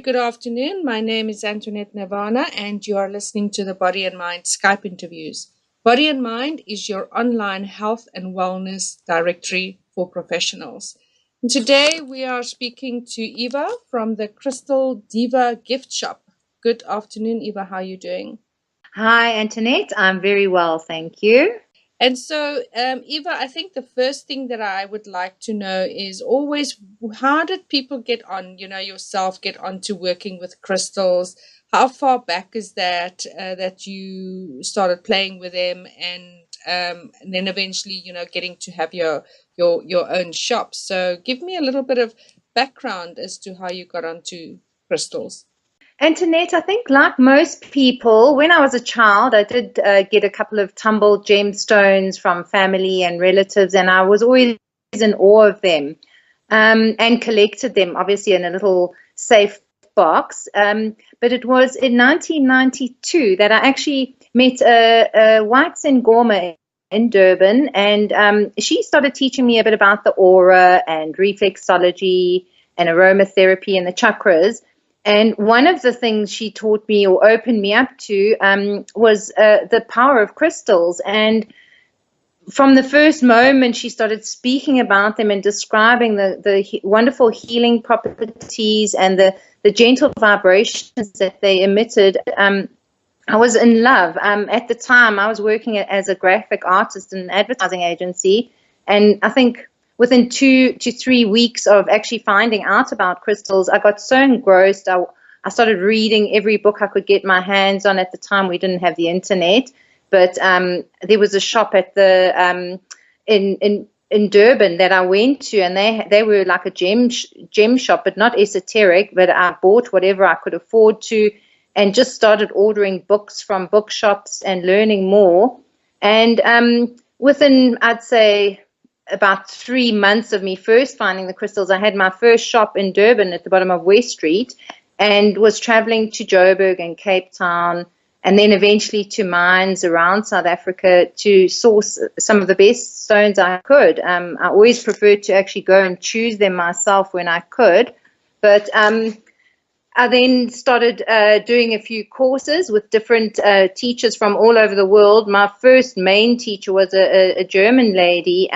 good afternoon. My name is Antoinette Nirvana, and you are listening to the Body and Mind Skype interviews. Body and Mind is your online health and wellness directory for professionals. And today we are speaking to Eva from the Crystal Deva gift shop. Good afternoon, Eva. How are you doing? Hi, Antoinette. I'm very well, thank you. And so, Eva, I think the first thing that I would like to know is always how did people get on, yourself get onto working with crystals? How far back is that that you started playing with them and then eventually, getting to have your own shop. So give me a little bit of background as to how you got onto crystals. Antoinette, I think like most people, when I was a child, I did get a couple of tumbled gemstones from family and relatives, and I was always in awe of them and collected them, obviously, in a little safe box. But it was in 1992 that I actually met a white Sangoma in Durban, and she started teaching me a bit about the aura and reflexology and aromatherapy and the chakras. And one of the things she taught me or opened me up to was the power of crystals. And from the first moment she started speaking about them and describing the wonderful healing properties and the gentle vibrations that they emitted, I was in love. At the time, I was working as a graphic artist in an advertising agency. And I think within 2 to 3 weeks of actually finding out about crystals, I got so engrossed. I started reading every book I could get my hands on. At the time, we didn't have the internet, but there was a shop at the in Durban that I went to, and they were like a gem shop, but not esoteric. But I bought whatever I could afford to, and just started ordering books from bookshops and learning more. And within, I'd say, about 3 months of me first finding the crystals, I had my first shop in Durban at the bottom of West Street and was traveling to Joburg and Cape Town and then eventually to mines around South Africa to source some of the best stones I could. I always preferred to actually go and choose them myself when I could. But I then started doing a few courses with different teachers from all over the world. My first main teacher was a German lady,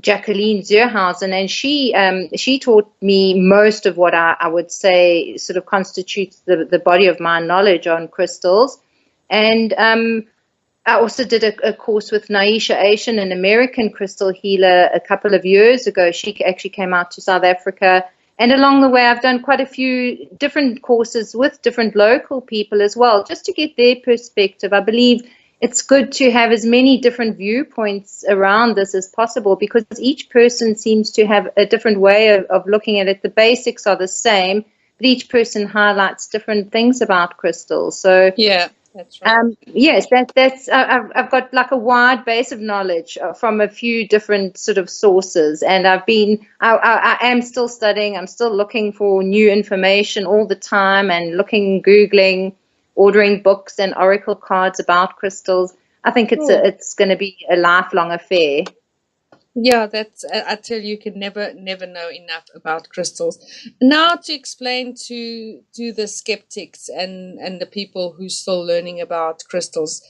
Jacqueline Zerhausen, and she taught me most of what I would say sort of constitutes the body of my knowledge on crystals. And I also did a course with Naisha Asian, an American crystal healer, a couple of years ago. She actually came out to South Africa. And along the way, I've done quite a few different courses with different local people as well, just to get their perspective. I believe it's good to have as many different viewpoints around this as possible because each person seems to have a different way of looking at it. The basics are the same, but each person highlights different things about crystals. So Yeah, that's right. yes, that's I've got like a wide base of knowledge from a few different sort of sources, and I am still studying. I'm still looking for new information all the time, and Googling, ordering books and oracle cards about crystals. I think it's going to be a lifelong affair. Yeah, that's I tell you, you can never know enough about crystals. Now to explain to the skeptics and the people who still learning about crystals,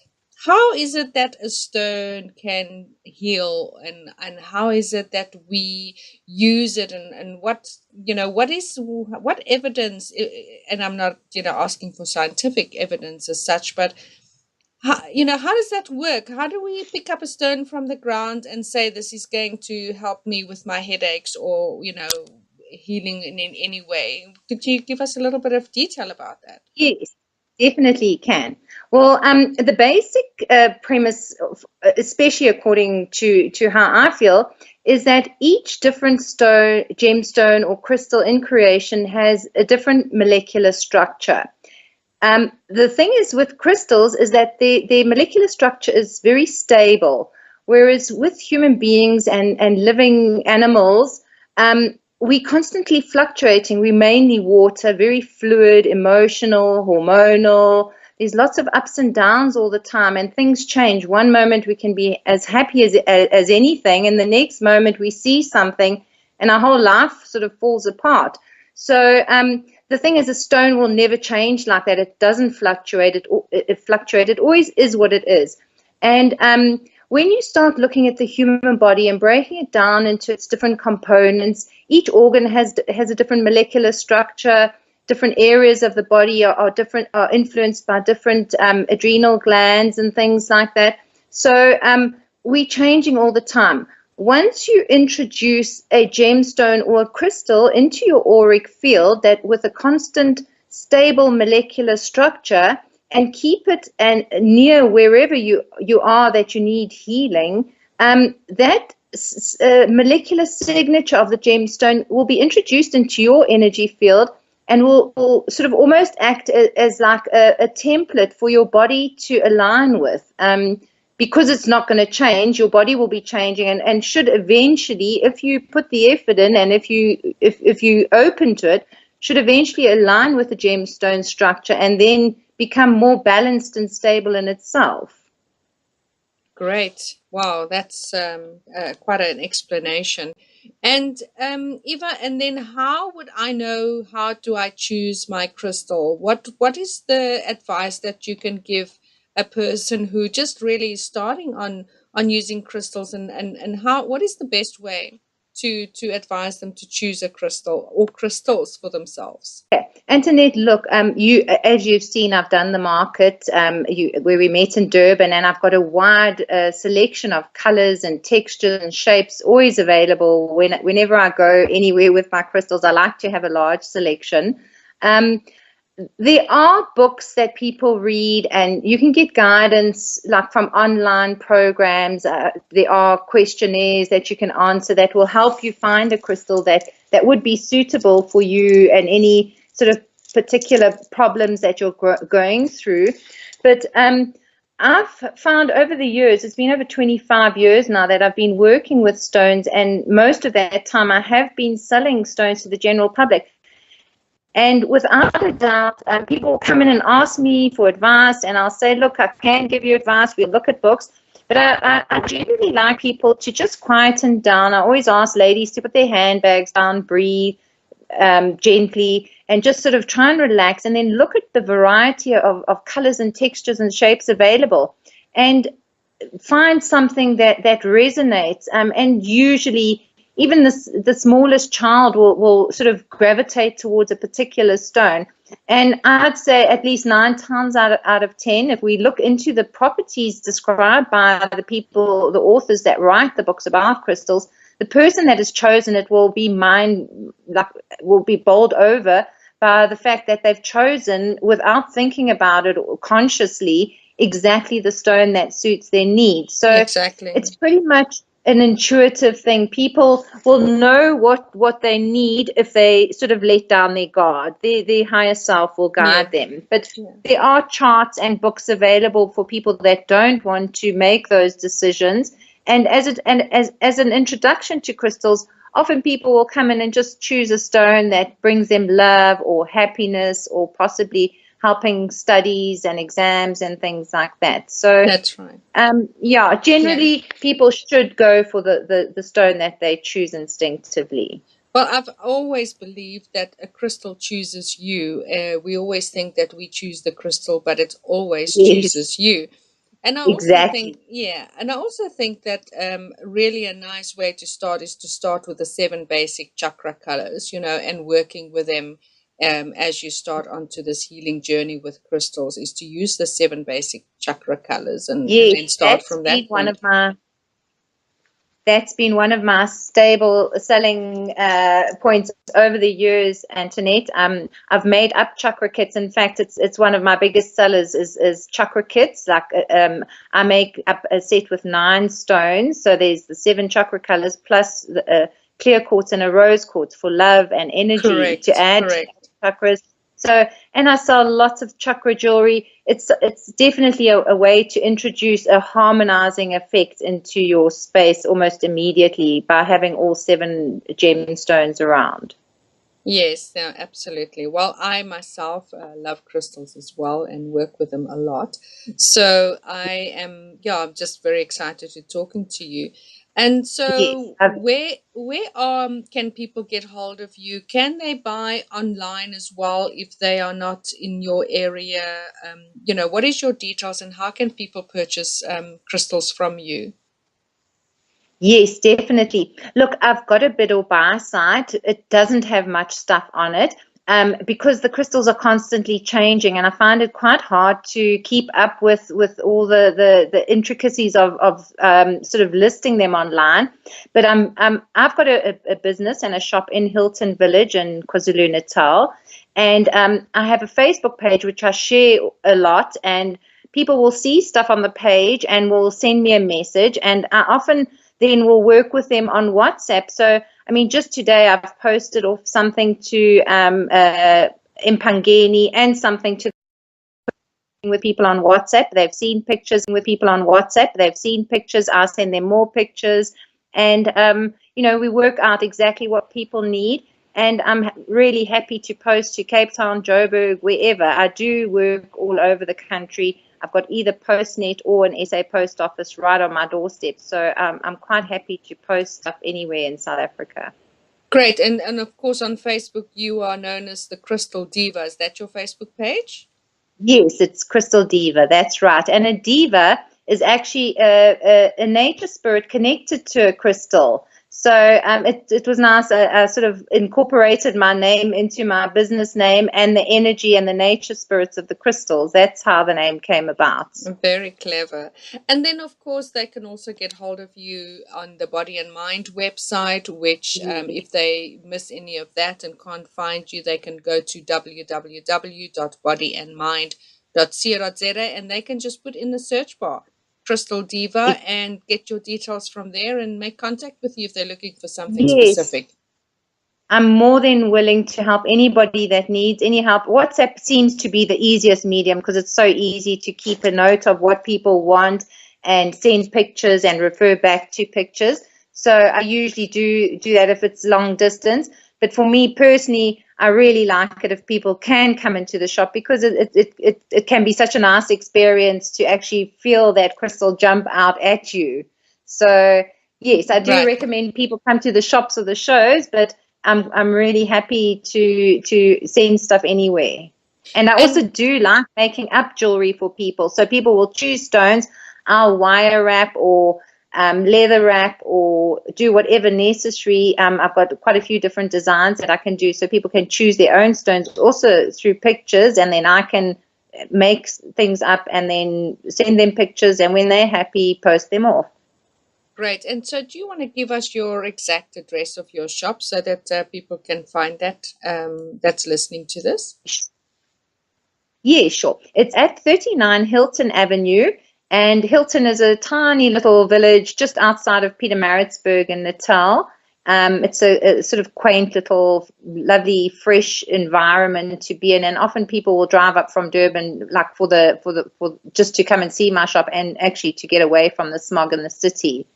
how is it that a stone can heal and how is it that we use it and what what evidence and I'm not asking for scientific evidence as such, but how does that work? How do we pick up a stone from the ground and say this is going to help me with my headaches or, healing in any way? Could you give us a little bit of detail about that? Yes, definitely can. Well, the basic premise, especially according to how I feel, is that each different stone, gemstone, or crystal in creation has a different molecular structure. The thing is with crystals is that their molecular structure is very stable, whereas with human beings and living animals, we constantly fluctuating. We're mainly water, very fluid, emotional, hormonal. There's lots of ups and downs all the time, and things change. One moment we can be as happy as anything, and the next moment we see something, and our whole life sort of falls apart. So the thing is, a stone will never change like that. It doesn't fluctuate. It fluctuates. It always is what it is. And when you start looking at the human body and breaking it down into its different components, each organ has a different molecular structure. Different areas of the body are influenced by different adrenal glands and things like that. So we're changing all the time. Once you introduce a gemstone or a crystal into your auric field that with a constant stable molecular structure, and keep it near wherever you are that you need healing, that molecular signature of the gemstone will be introduced into your energy field and will sort of almost act as like a template for your body to align with. Because it's not going to change, your body will be changing and should eventually, if you put the effort in and if you open to it, should eventually align with the gemstone structure and then become more balanced and stable in itself. Great. Wow, that's quite an explanation. And Eva, and then how would I know, how do I choose my crystal? What is the advice that you can give a person who just really is starting on using crystals, and how, what is the best way to advise them to choose a crystal or crystals for themselves? Antoinette, look, as you've seen, I've done the market where we met in Durban, and I've got a wide selection of colors and textures and shapes always available. Whenever I go anywhere with my crystals, I like to have a large selection. There are books that people read, and you can get guidance like from online programs. There are questionnaires that you can answer that will help you find a crystal that would be suitable for you and any sort of particular problems that you're going through. But I've found over the years, it's been over 25 years now that I've been working with stones, and most of that time I have been selling stones to the general public. And without a doubt, people come in and ask me for advice, and I'll say, look, I can give you advice. We'll look at books. But I generally like people to just quieten down. I always ask ladies to put their handbags down, breathe gently, and just sort of try and relax, and then look at the variety of colors and textures and shapes available, and find something that resonates. And usually, even the smallest child will sort of gravitate towards a particular stone. And I'd say at least 9 times out of 10, if we look into the properties described by the people, the authors that write the books about crystals, the person that has chosen it will be bowled over by the fact that they've chosen, without thinking about it or consciously, exactly the stone that suits their needs. So Exactly. It's pretty much an intuitive thing. People will know what they need if they sort of let down their guard. Their higher self will guide them. But there are charts and books available for people that don't want to make those decisions. And as an introduction to crystals, often people will come in and just choose a stone that brings them love or happiness, or possibly helping studies and exams and things like that. So that's right. Generally people should go for the stone that they choose instinctively. Well, I've always believed that a crystal chooses you. We always think that we choose the crystal, but it always chooses you. And I also think, and I also think that really a nice way to start is to start with the 7 basic chakra colors, and working with them as you start onto this healing journey with crystals, is to use the 7 basic chakra colors and then start from that point. That's been one of my stable selling points over the years, Antoinette. I've made up chakra kits. In fact, it's one of my biggest sellers is chakra kits. Like I make up a set with 9 stones. So there's the 7 chakra colors plus the clear quartz and a rose quartz for love and energy to add to chakras. So, and I sell lots of chakra jewelry. It's definitely a way to introduce a harmonizing effect into your space almost immediately by having all 7 gemstones around. Yes, no, absolutely. Well, I myself love crystals as well and work with them a lot. So I'm just very excited to talking to you. And Yes. so, where can people get hold of you? Can they buy online as well if they are not in your area? What is your details, and how can people purchase crystals from you? Yes, definitely. Look, I've got a bid or buy site. It doesn't have much stuff on it because the crystals are constantly changing, and I find it quite hard to keep up with all the intricacies of sort of listing them online. But I've got a business and a shop in Hilton Village in KwaZulu Natal, and I have a Facebook page which I share a lot, and people will see stuff on the page and will send me a message, and I often then we'll work with them on WhatsApp. So, I mean, just today I've posted off something to Impangeni and something to with people on WhatsApp. They've seen pictures with people on WhatsApp. They've seen pictures. I send them more pictures. And, we work out exactly what people need. And I'm really happy to post to Cape Town, Joburg, wherever. I do work all over the country. I've got either Postnet or an SA post office right on my doorstep. So I'm quite happy to post stuff anywhere in South Africa. Great. And of course, on Facebook, you are known as the Crystal Diva. Is that your Facebook page? Yes, it's Crystal Deva. That's right. And a diva is actually a nature spirit connected to a crystal. So it was nice. I sort of incorporated my name into my business name and the energy and the nature spirits of the crystals. That's how the name came about. Very clever. And then, of course, they can also get hold of you on the Body and Mind website, which, if they miss any of that and can't find you, they can go to www.bodyandmind.co.za and they can just put in the search bar Crystal Diva and get your details from there and make contact with you if they're looking for something Yes. specific. I'm more than willing to help anybody that needs any help. WhatsApp seems to be the easiest medium because it's so easy to keep a note of what people want and send pictures and refer back to pictures. So I usually do that if it's long distance. But for me personally, I really like it if people can come into the shop because it can be such a nice experience to actually feel that crystal jump out at you. So yes, I do Right. recommend people come to the shops or the shows, but I'm really happy to send stuff anywhere. And I also And do like making up jewelry for people. So people will choose stones. I'll wire wrap or leather wrap or do whatever necessary. I've got quite a few different designs that I can do so people can choose their own stones also through pictures, and then I can make things up and then send them pictures, and when they're happy, post them off. great. And so, do you want to give us your exact address of your shop so that people can find that that's listening to this? Yeah, sure. It's at 39 Hilton Avenue, and Hilton is a tiny little village just outside of Pietermaritzburg in Natal. It's a sort of quaint little, lovely, fresh environment to be in, and often people will drive up from Durban, like for just to come and see my shop, and actually to get away from the smog in the city.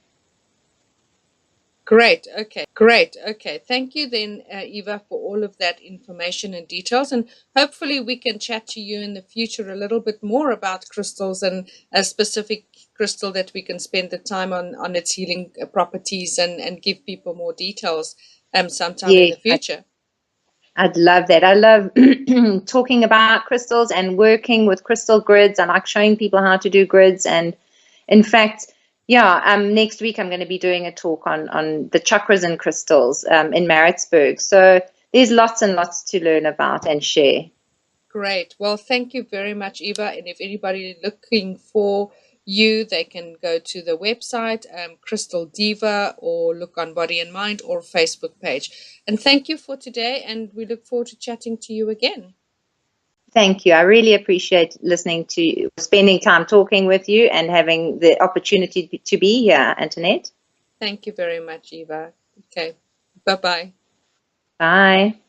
Great. Okay. Great. Okay. Thank you then, Eva, for all of that information and details. And hopefully we can chat to you in the future a little bit more about crystals and a specific crystal that we can spend the time on its healing properties and give people more details sometime in Yeah, the future. I'd love that. I love talking about crystals and working with crystal grids. I like showing people how to do grids. And in fact, yeah, next week I'm going to be doing a talk on the chakras and crystals in Maritzburg. So there's lots and lots to learn about and share. Great. Well, thank you very much, Eva. And if anybody looking for you, they can go to the website, Crystal Diva, or look on Body and Mind or Facebook page. And thank you for today. And we look forward to chatting to you again. Thank you. I really appreciate listening to you, spending time talking with you and having the opportunity to be here, Antoinette. Thank you very much, Eva. Okay. Bye-bye. Bye.